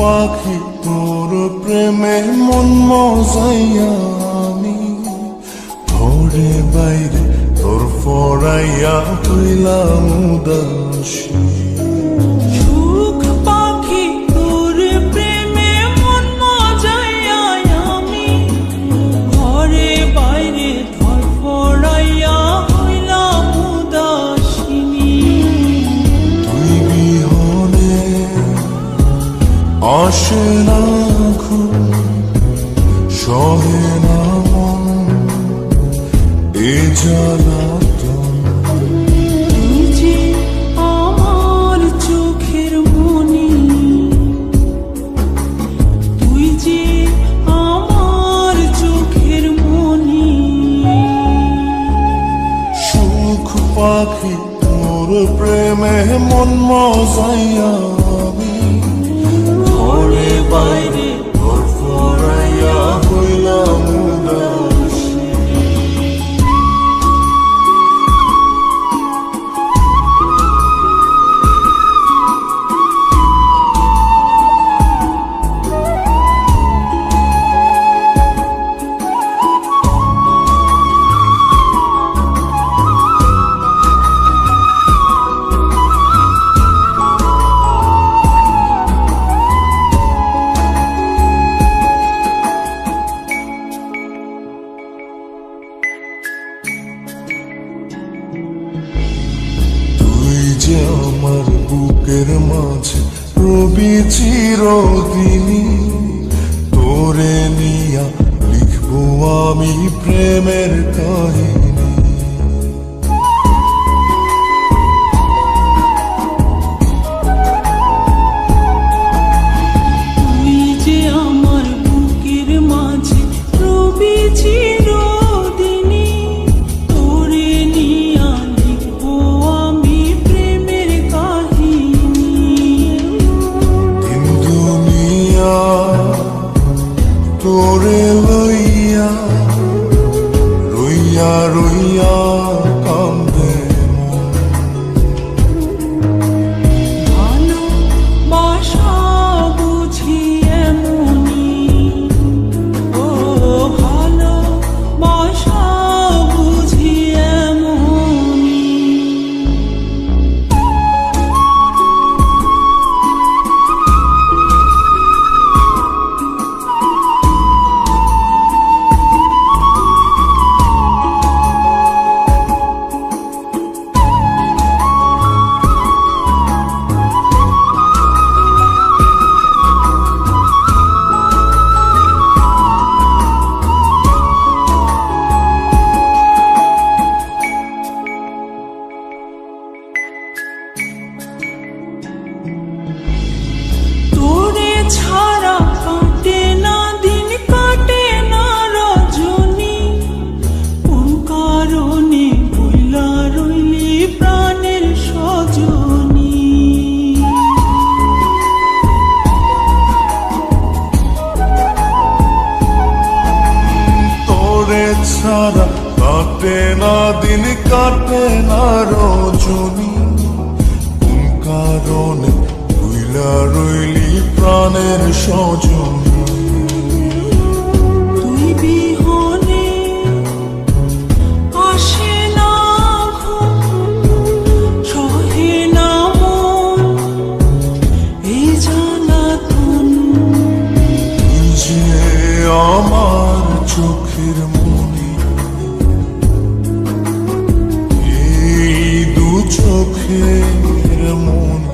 পাখি তোর প্রেমে মন মজাইয়া আমি ঘরে বাইরে তোর ফরাইয়া হইলাম উদাসী। সুখ পাখি তোর প্রেমে মন মজাইয়া আমি ঘরে বাইরে ধরফরাইয়া হইলাম উদাসিনী। তুই বিহনে আসে না ঘুম, সহে না মন এ জ্বালাতন। তুই যে আমার চোখের মনি, তুই যে আমার চোখের মনি। সুখ পাখি তোর প্রেমে মন মজাইয়া আমি ঘরে বাইরে তোর ফরাইয়া হইলাম উদাসী। যে আমার বুকের মাঝে রবি চিরদিনই, তোরে নিয়া লিখবো আমি প্রেমের কাহিনী। তুই যে আমার বুকের মাঝে রবি চিরদিনই, তোরে নিয়া লিখবো আমি প্রেমের কাহিনী। দিন দুনিয়া তোরে লইয়া রইয়া রইয়া কান্দে মন। ভালোবাসা বুঝি এমনি, ও ভালোবাসা বুঝি এমনি। তোরে ছাড়া কাটে না দিন, কাটে না রজনী। কোন কারণে ভুলা রইলি প্রাণের সজনী। তোরে ছাড়া কাটে না দিন, কাটে না রজনী। কোন কারণে ভুইলা রইলি প্রাণের সজনী। তুই বিহনে আসে না ঘুম, সহে না মন এই জ্বালাতন। তুই যে আমার চোখের মনি, এই দু চোখের মনি।